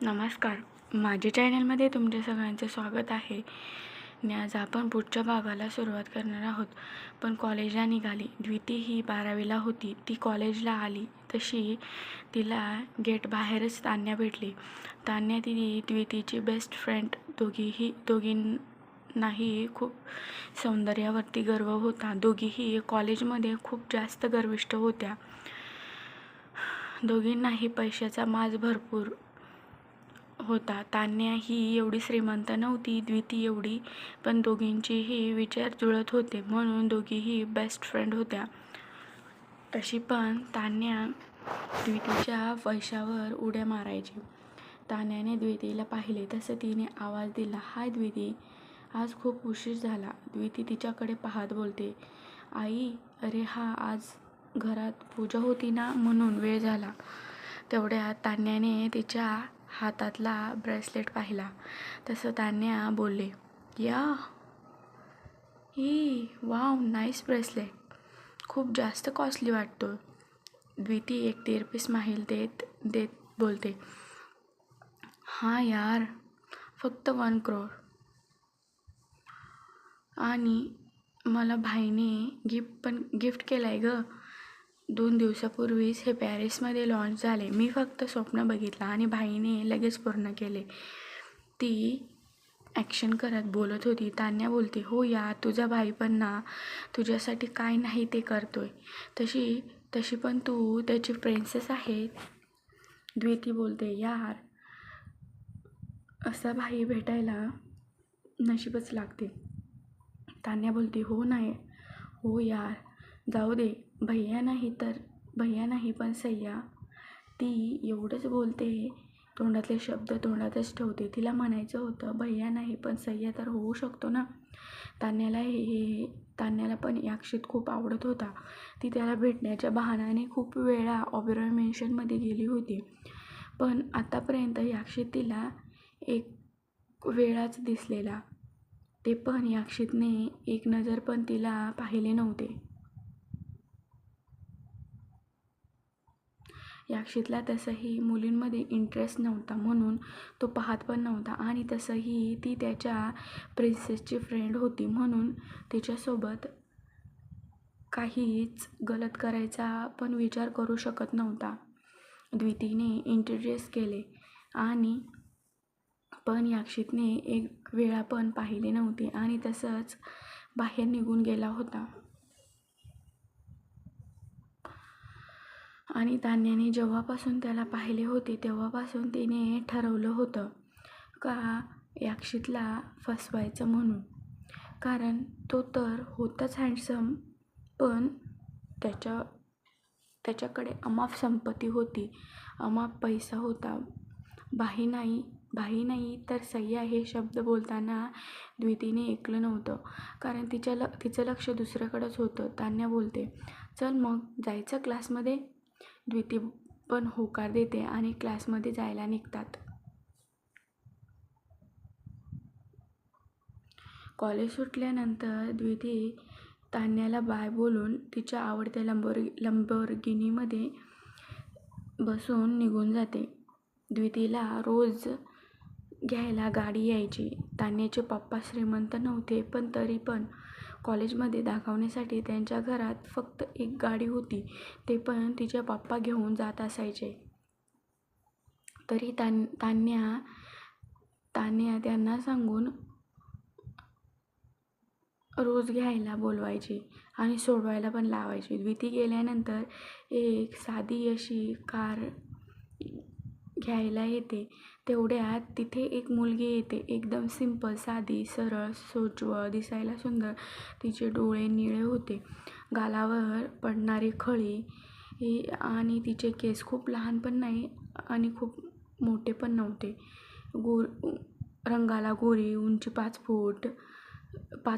नमस्कार. माझ्या चॅनलमध्ये तुमच्या सगळ्यांचे स्वागत आहे. आणि आज आपण पुढच्या भागाला सुरुवात करणार आहोत. पण कॉलेजला निघाली. द्विती ही 12वीला होती. ती कॉलेजला आली तशी तिला गेट बाहेरच तान्या भेटली. तान्या ती द्वितीची बेस्ट फ्रेंड. दोघींनाही खूप सौंदर्यावरती गर्व होता. दोघीही कॉलेजमध्ये खूप जास्त गर्विष्ठ होत्या. दोघींनाही पैशाचा माज भरपूर होता. तान्या ही एवढी श्रीमंत नव्हती, द्विती एवढी, पण दोघींचेही विचार जुळत होते म्हणून दोघीही बेस्ट फ्रेंड होत्या. तशी पण तान्या द्वितीच्या पैशावर उड्या मारायची. तान्याने द्वितीला पाहिले तसं तिने आवाज दिला, हाय द्विती, आज खूप उशीर झाला. द्विती तिच्याकडे पाहत बोलते, आई, अरे हा आज घरात पूजा होती ना म्हणून वेळ झाला. तेवढ्यात तान्याने तिच्या हातातला ब्रेसलेट पाहिला. तसं तान्या बोलले, वाव, नाईस ब्रेसलेट, खूप जास्त कॉस्टली वाटतो. द्विती एक तिरपी स्माईल देत देत बोलते, हां यार, फक्त 1 crore. आणि मला भाईने गिफ्ट केलाय ग. 2 दिवसापूर्वीच हे पॅरिसमध्ये लॉन्च झाले. मी फक्त स्वप्न बघितलं आणि भाईने लगेच पूर्ण केले. ती ॲक्शन करत बोलत होती. तान्या बोलते, हो यार, तुझा भाई पण ना तुझ्यासाठी काय नाही ते करतोय. तशी पण तू त्याची प्रिन्सेस आहे. द्विती बोलते, यार, असा भाई भेटायला नशीबच लागते. तान्या बोलते, हो यार, जाऊ दे, भैया नाही पण सय्या. ती एवढंच बोलते, तोंडातले शब्द तोंडातच ठेवते. तिला म्हणायचं होतं, भैया नाही पण सय्या तर होऊ शकतो ना. तान्याला पण याक्षित खूप आवडत होता. ती त्याला भेटण्याच्या बहाण्याने खूप वेळा ऑबेरॉय मेन्शनमध्ये गेली होती. पण आतापर्यंत याक्षित तिला एक वेळाच दिसलेला. ते पण याक्षितने एक नजर पण तिला पाहिले नव्हते. याक्षितला तसंही मुलींमध्ये इंटरेस्ट नव्हता म्हणून तो पाहत पण नव्हता. आणि तसंही ती त्याच्या प्रिन्सेसची फ्रेंड होती म्हणून तिच्यासोबत काहीच गलत करायचा पण विचार करू शकत नव्हता. द्वितीने इंट्रोड्यूस केले आणि पण याक्षितने एक वेळा पण पाहिले नव्हते आणि तसंच बाहेर निघून गेला होता. आणि तान्याने जेव्हापासून त्याला पाहिले होते तेव्हापासून तिने ठरवलं होतं का याक्षितला फसवायचं म्हणून. कारण तो तर होताच हँडसम, पण त्याच्याकडे अमाप संपत्ती होती, अमाप पैसा होता. भाई नाही तर सय्या हे शब्द बोलताना द्वितीने ऐकलं नव्हतं. कारण तिचं लक्ष दुसऱ्याकडेच होतं. तान्या बोलते, चल मग जायचं क्लासमध्ये. द्विती पण होकार देते आणि क्लासमध्ये जायला निघतात. कॉलेज सुटल्यानंतर द्विती तान्याला बाय बोलून तिच्या आवडत्या लंबोर्गिनीमध्ये बसून निघून जाते. द्वितीला रोज घ्यायला गाडी यायची. तान्याचे पप्पा श्रीमंत नव्हते, पण तरी पण कॉलेजमध्ये दाखवण्यासाठी त्यांच्या घरात फक्त एक गाडी होती. ते पण तिचे पप्पा घेऊन जात असायचे. तरी तान्या त्यांना सांगून रोज घ्यायला बोलवायची आणि सोडवायला पण लावायची. द्विती गेल्यानंतर एक साधी अशी कार घ्यायला येते. तेवढ्यात तिथे एक मुलगी येते, एकदम सिंपल, साधी, सरळ, सोज्वळ, दिसायला सुंदर. तिचे डोळे निळे होते, गालावर पडणारी खळी आणि तिचे केस खूप लहान पण नाही आणि खूप मोठे पण नव्हते. रंगाला गोरी, उंची 5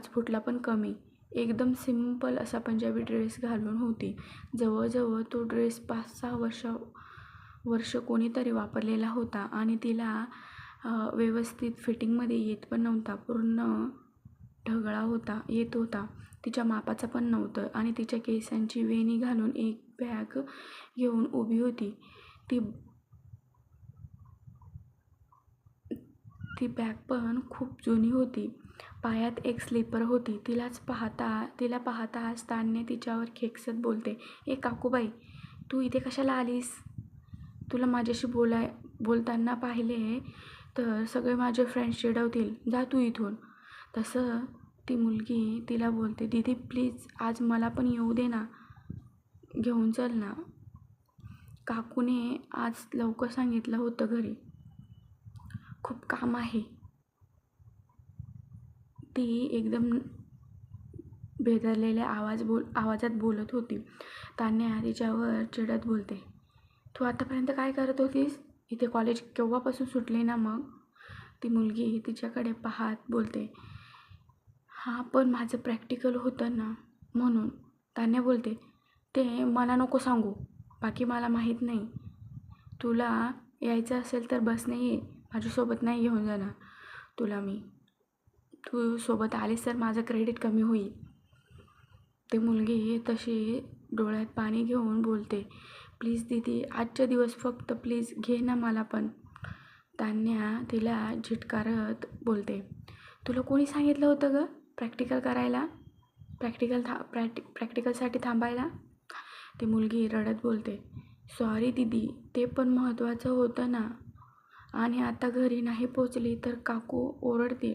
फूटला पण कमी, एकदम सिंपल असा पंजाबी ड्रेस घालून होती. जवळजवळ तो ड्रेस 5-6 वर्ष कोणीतरी वापरलेला होता आणि तिला व्यवस्थित फिटिंगमध्ये येत पण नव्हता. पूर्ण ढगळा येत होता. तिच्या मापाचा पण नव्हतं आणि तिच्या केसांची वेणी घालून एक बॅग घेऊन उभी होती. ती ती बॅग पण खूप जुनी होती. पायात एक स्लीपर होती. तिला पाहताच तान्या तिच्यावर खेकसत बोलते, ए काकूबाई, तू इथे कशाला आलीस? तुला माझ्याशी बोलताना पाहिले तर सगळे माझे फ्रेंड्स चिडवतील, जा तू इथून. तसं ती मुलगी तिला बोलते, दीदी प्लीज आज मला पण येऊ दे ना, घेऊन चल ना. काकूने आज लवकर सांगितलं होतं घरी खूप काम आहे. ती एकदम भेदरलेल्या आवाजात बोलत होती. तान्या तिच्यावर चिडत बोलते, तू आतापर्यंत काय करत होतीस? इथे कॉलेज केव्हापासून सुटले ना मग? ती मुलगी तिच्याकडे पाहत बोलते, हां पण माझं प्रॅक्टिकल होतं ना म्हणून. तान्या बोलते, ते मला नको सांगू, बाकी मला माहीत नाही. तुला यायचं असेल तर बसने ये, माझ्यासोबत नाही घेऊन जाणार तुला मी. तू सोबत आलीस तर माझं क्रेडिट कमी होईल. ती मुलगी तशी डोळ्यात पाणी घेऊन बोलते, प्लीज दीदी आजच्या दिवस फक्त प्लीज घे ना मला पण. तान्या तिला झिटकारत बोलते, तुला कोणी सांगितलं होतं गं प्रॅक्टिकल करायला, प्रॅक्टिकलसाठी थांबायला? ती मुलगी रडत बोलते, सॉरी दीदी, ते पण महत्त्वाचं होतं ना, आणि आता घरी नाही पोचली तर काकू ओरडतील.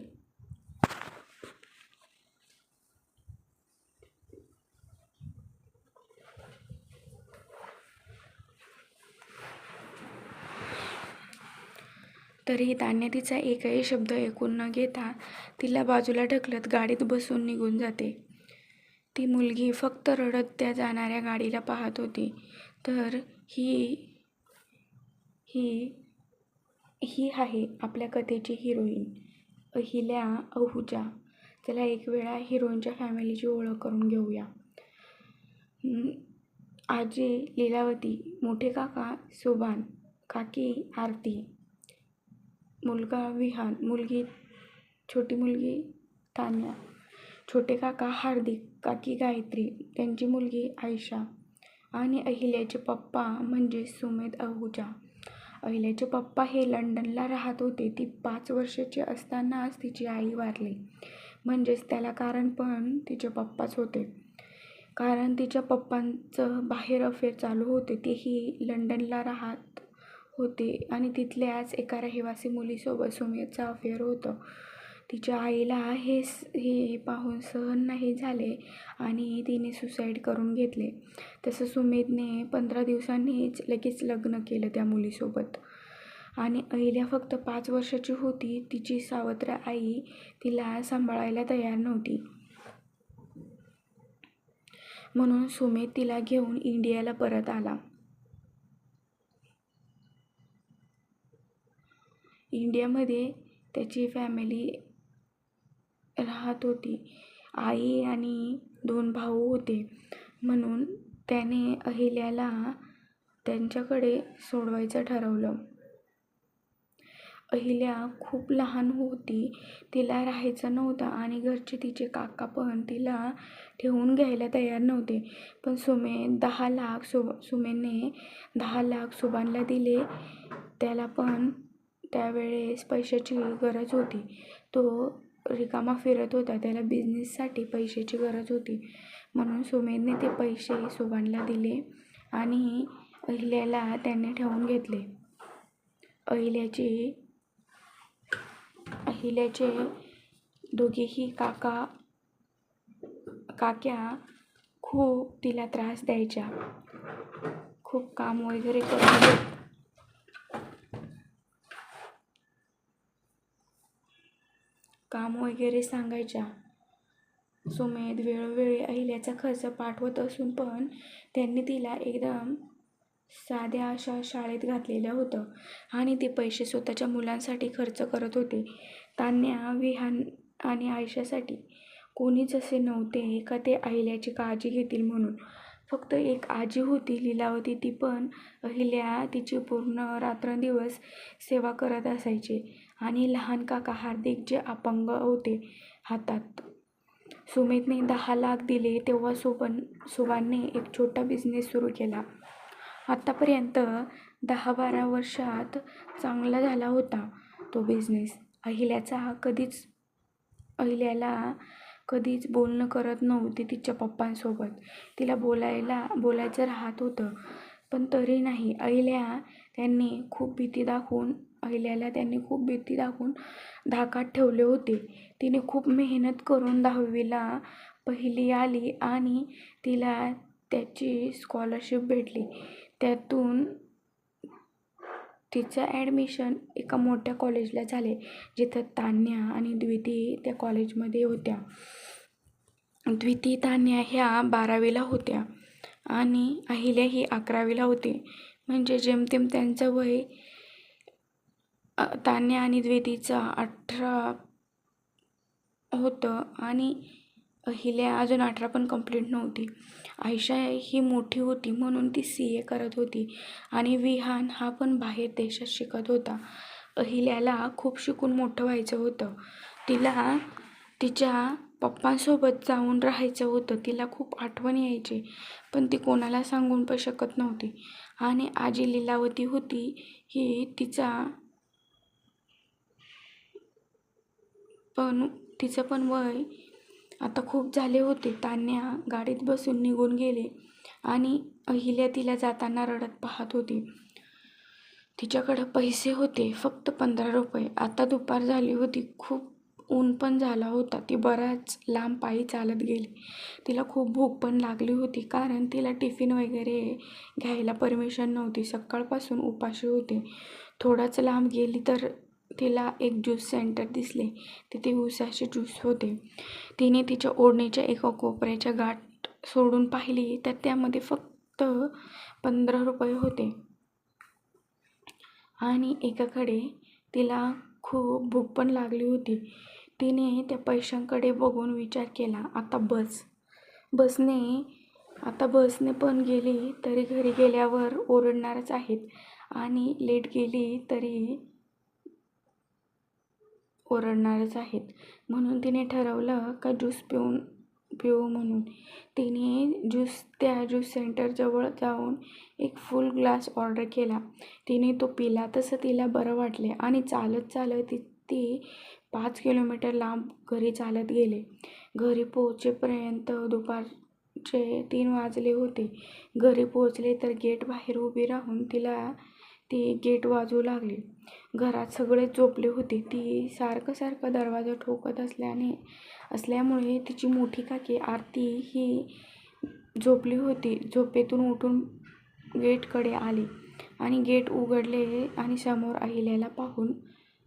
तरीही तान्या तिचा एकही शब्द ऐकून न घेता तिला बाजूला ढकलत गाडीत बसून निघून जाते. ती मुलगी फक्त रडत त्या जाणाऱ्या गाडीला पाहत होती. तर ही ही ही आहे आपल्या कथेची हिरोईन, अहिल्या अहुजा. चला एक वेळा हिरोईनच्या फॅमिलीची ओळख करून घेऊया. आजी लीलावती, मोठे काका सुभान, काकी आरती, मुलगा विहान, छोटी मुलगी तान्या, छोटे काका हार्दिक, काकी गायत्री, त्यांची मुलगी आयशा आणि अहिल्याचे पप्पा म्हणजे सुमेध अहुजा. अहिल्याचे पप्पा हे लंडनला राहत होते. ती 5 वर्षाची असतानाच तिची आई वारली. म्हणजेच त्याला कारण पण तिचे पप्पाच होते. कारण तिच्या पप्पांचं बाहेर अफेअर चालू होते. तेही लंडनला राहत होते आणि तिथल्याच एका रहिवासी मुलीसोबत सुमेधचं अफेअर होतं. तिच्या आईला हे पाहून सहन नाही झाले आणि तिने सुसाईड करून घेतले. तसं सुमेधने 15 दिवसांनीच लगेच लग्न केलं त्या मुलीसोबत. आणि अहिल्या फक्त 5 वर्षाची होती. तिची सावत्र आई तिला सांभाळायला तयार नव्हती. म्हणून सुमेध तिला घेऊन इंडियाला परत आला. इंडियामध्ये त्याची फॅमिली राहत होती. आई आणि 2 भाऊ होते. म्हणून त्याने अहिल्याला त्यांच्याकडे सोडवायचं ठरवलं. अहिल्या खूप लहान होती, तिला राहायचं नव्हतं आणि घरचे तिचे काका पण तिला ठेवून घ्यायला तयार नव्हते. पण सुमेधने 10 लाख सुभानला दिले. त्याला पण त्यावेळेस पैशाची गरज होती. तो रिकामा फिरत होता. त्याला बिझनेससाठी पैशाची गरज होती. म्हणून सुमेधने ते पैसे सुभानला दिले आणि अहिल्याला त्याने ठेवून घेतले. अहिल्याचे दोघेही काक्या खूप तिला त्रास द्यायच्या. खूप काम वगैरे करून देत. काम वगैरे सांगायच्या. सुमेध वेळोवेळी अहिल्याचा खर्च पाठवत असून पण त्यांनी तिला एकदम साध्या अशा शाळेत घातलेलं होतं आणि ते पैसे स्वतःच्या मुलांसाठी खर्च करत होते. तान्या, विहान आणि आयशासाठी कोणीच असे नव्हते का ते अहिल्याची काळजी घेतील म्हणून. फक्त एक आजी होती लीलावती. ती पण अहिल्या तिची पूर्ण रात्रंदिवस सेवा करत असायचे. आणि लहान काका हार्दिक जे अपंग होते हातात. सुमेधने 10 लाख दिले तेव्हा सुभानने एक छोटा बिझनेस सुरू केला. आतापर्यंत 10-12 वर्षात चांगला झाला होता तो बिझनेस. अहिल्याला कधीच बोलणं करत नव्हती तिच्या पप्पांसोबत. तिला बोलायचं राहत होतं, पण तरी नाही. अहिल्याला त्यांनी खूप भीती दाखवून धाकात ठेवले होते. तिने खूप मेहनत करून 10वीला पहिली आली आणि तिला त्याची स्कॉलरशिप भेटली. त्यातून तिचं ॲडमिशन एका मोठ्या कॉलेजला झाले, जिथं तान्या आणि द्विती त्या कॉलेजमध्ये होत्या. द्विती, तान्या ह्या 12वीला होत्या आणि अहिल्या ही 11वीला होती. म्हणजे जेमतेम त्यांचं वय तान्या आणि द्वितीचं 18 होतं आणि अहिल्या अजून 18 पण कंप्लीट नव्हती. आयशा ही मोठी होती म्हणून ती CA करत होती आणि विहान हा पण बाहेर देशात शिकत होता. अहिल्याला खूप शिकून मोठं व्हायचं होतं. तिला तिच्या पप्पांसोबत जाऊन राहायचं होतं. तिला खूप आठवण यायची, पण ती कोणाला सांगून पण शकत नव्हती. आणि आजी लीलावती होती ही तिचं पण वय आता खूप झाले होते. तान्या गाडीत बसून निघून गेली आणि अहिल्या तिला जाताना रडत पाहत होती. तिच्याकडं पैसे होते फक्त 15 रुपये. आता दुपार झाली होती, खूप ऊन पण झाला होता. ती बराच लांब पायी चालत गेली. तिला खूप भूक पण लागली होती, कारण तिला टिफिन वगैरे घ्यायला परमिशन नव्हती. सकाळपासून उपाशी होती. थोडाच लांब गेली तर तिला एक ज्यूस सेंटर दिसले. तिथे उसाचे ज्यूस होते. तिने तिच्या ओढणीच्या एका कोपऱ्याच्या गाठ सोडून पाहिली तर त्यामध्ये फक्त 15 रुपये होते आणि एकाकडे तिला खूप भूक पण लागली होती. तिने त्या पैशांकडे बघून विचार केला, आता बसने पण गेली तरी घरी गेल्यावर ओरडणारच आहेत आणि लेट गेली तरी ओरडणारच आहेत. म्हणून तिने ठरवलं का ज्यूस पिऊ म्हणून. तिने त्या ज्यूस सेंटरजवळ जाऊन एक फुल ग्लास ऑर्डर केला. तिने तो पिला. तसं तिला बरं वाटले आणि चालत ती 5 किलोमीटर लांब घरी चालत गेले. घरी पोहोचेपर्यंत दुपारचे 3 वाजले होते. घरी पोहोचले तर गेट बाहेर उभी राहून ती गेट वाजवू लागली. घरात सगळे झोपले होते. ती सारखं दरवाजा ठोकत असल्यामुळे तिची मोठी काकी आरती ही झोपली होती. झोपेतून उठून गेटकडे आली आणि गेट उघडले आणि समोर अहिल्याला पाहून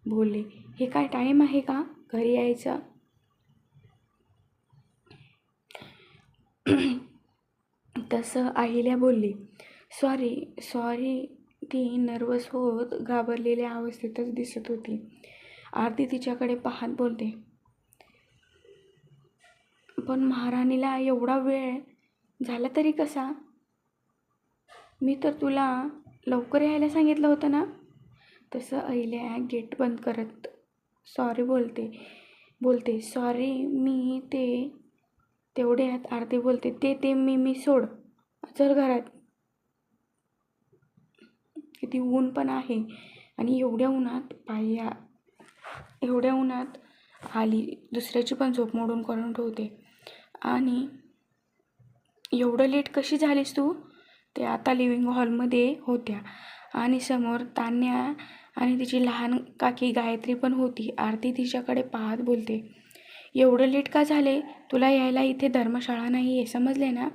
बोलले, हे काय टाईम आहे का घरी यायचा? तसं अहिल्या बोलली, सॉरी. ती नर्वस होत घाबरलेल्या अवस्थेतच दिसत होती. आरती तिच्याकडे पाहत बोलते, पण महाराणीला एवढा वेळ झाला तरी कसा? मी तर तुला लवकर यायला सांगितलं होतं ना? तसं अहिल्या गेट बंद करत सॉरी बोलते सॉरी मी तेवढ्यात आरती बोलते, ते मी सोड, चल घरात. किती ऊन पण आहे आणि एवढ्या उन्हात आली, दुसऱ्याची पण झोप मोडून करून ठेवते. आणि एवढं लेट कशी झालीस तू? ते आता लिव्हिंग हॉलमध्ये होत्या आणि समोर तान्या आणि तिची लहान काकी गायत्री पण होती. आरती तिच्याकडे पाहत बोलते, एवढं लेट का झाले? तुला यायला इथे धर्मशाळा नाही आहे, समजले ना?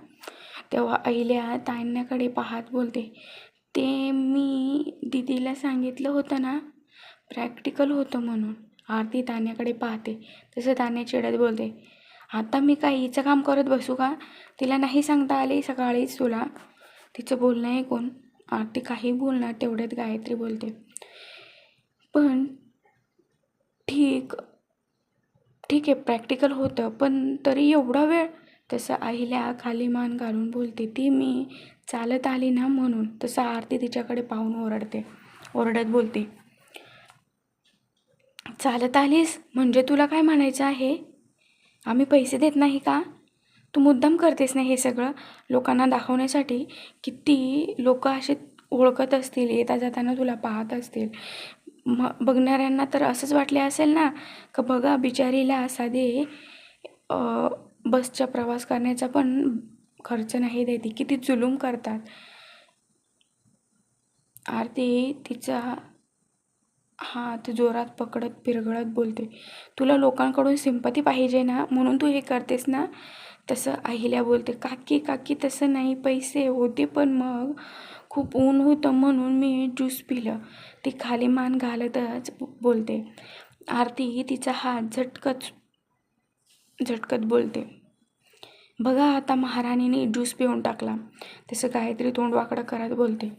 तेव्हा अहिल्या तान्याकडे पाहत बोलते, ते मी दीदीला सांगितलं होतं ना, प्रॅक्टिकल होतं म्हणून. आरती तान्याकडे पाहते. तसं तान्या चिडत बोलते, आता मी काय हिचं काम करत बसू का? तिला नाही सांगता आले सकाळीच तुला? तिचं बोलणं आहे कोण? आरती काही बोलणार तेवढ्यात गायत्री बोलते, पण ठीक आहे प्रॅक्टिकल होतं, पण तरी एवढा वेळ? तसं अहिल्या खाली मान घालून बोलते, ती मी चालत आली ना म्हणून. तसं आरती तिच्याकडे पाहून ओरडत बोलते, चालत आलीस म्हणजे तुला काय म्हणायचं आहे? आम्ही पैसे देत नाही का? तू मुद्दाम करतेस ना हे सगळं लोकांना दाखवण्यासाठी? किती लोक असे ओळखत असतील, येता जाताना तुला पाहत असतील, बघणाऱ्यांना तर असंच वाटले असेल ना का बघा बिचारीला साधे बसचा प्रवास करण्याचा पण खर्च नाही देते, किती जुलूम करतात. आरती तिचा हात जोरात पकडत पिरगळत बोलते, तुला लोकांकडून सिंपती पाहिजे ना म्हणून तू हे करतेस ना. तसं अहिल्या बोलते, काकी काकी तसं नाही, पैसे होते पण मग खूप ऊन होतं म्हणून मी ज्यूस पिलं. ती खाली मान घालतच बोलते. आरती तिचा हात झटकत बोलते, बघा आता महाराणीने ज्यूस पिऊन टाकला. तसं गायत्री तोंड वाकडं करत बोलते.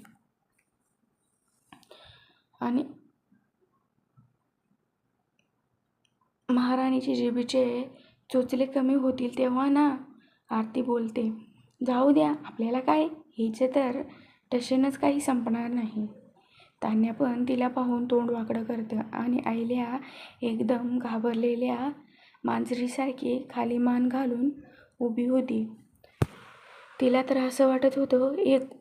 आणि महाराणीचे जिभेचे चोचले कमी होतील तेव्हा ना. आरती बोलते, जाऊ द्या आपल्याला काय, हिचे तर टशेनच काही संपणार नाही. तान्या पण तिला पाहून तोंड वाकडं करतं आणि अहिल्या एकदम घाबरलेल्या मांजरीसारखी खाली मान घालून उभी होती. तिला तर असं वाटत होतं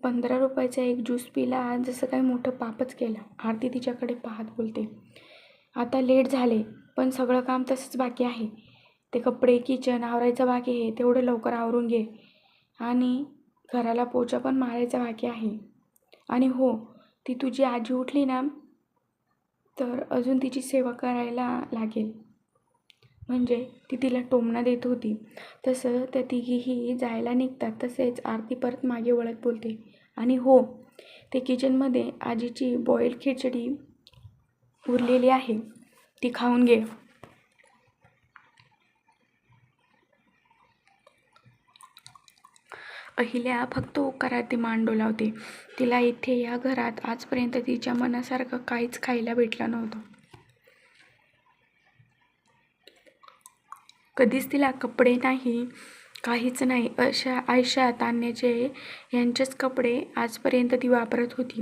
15 रुपयाचा एक ज्यूस पिला जसं काही मोठं पापच केलं. आरती तिच्याकडे पाहत बोलते, आता लेट झाले पण सगळं काम तसंच बाकी आहे. ते कपडे किचन आवरायचं बाकी आहे, तेवढं लवकर आवरून घे. आणि घराला पोचा पण मारायचा बाकी आहे. आणि हो, ती तुझी आजी उठली ना तर अजून तिची सेवा करायला लागेल. म्हणजे ती तिला टोमणा देत होती. तसं त्या तिघीही जायला निघतात. तसेच आरती परत मागे वळत बोलते, आणि हो, ते किचनमध्ये आजीची बॉईल खिचडी उरलेली आहे, ती खाऊन घे. अहिल्या फक्त होकारार्थी मान डोलावते. तिला इथे या घरात आजपर्यंत तिच्या मनासारखं काहीच खायला भेटलं नव्हतं. कधीच तिला कपडे नाही, काहीच नाही. अशा आयशा तान्याचे यांचेच कपडे आजपर्यंत ती वापरत होती.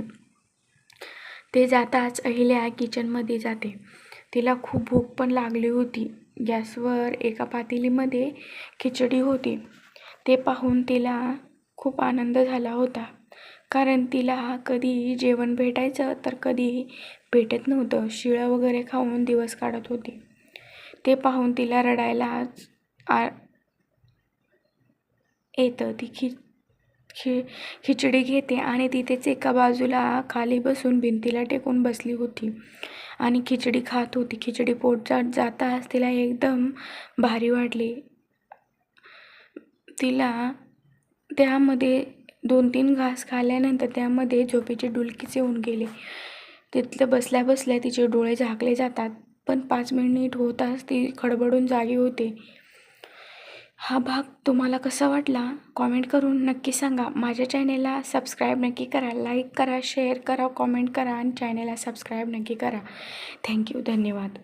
ते जाताच अहिल्या किचनमध्ये जाते. तिला खूप भूक पण लागली होती. गॅसवर एका पातेलीमध्ये खिचडी होती. ते पाहून तिला खूप आनंद झाला होता, कारण तिला कधी जेवण भेटायचं तर कधी भेटत नव्हतं. शिळं वगैरे खाऊन दिवस काढत होती. ते पाहून तिला रडायलाच येतं. ती खिचडी घेते आणि तिथेच एका बाजूला खाली बसून भिंतीला टेकून बसली होती आणि खिचडी खात होती. खिचडी पोटात जाताच तिला एकदम भारी वाटली. तिला त्यामध्ये 2-3 घास खाल्ल्यानंतर त्यामध्ये झोपेचे डुलकीच येऊन गेले. तिथलं बसल्या बसल्या तिचे डोळे झाकले जातात. पण 5 मिनिट होताच ती खडबडून जागी होते. हा भाग तुम्हाला कसा वाटला कॉमेंट करून नक्की सांगा. माझ्या चॅनेलला सबस्क्राईब नक्की करा, लाईक करा, शेअर करा, कॉमेंट करा आणि चॅनेलला सबस्क्राईब नक्की करा. थँक्यू, धन्यवाद.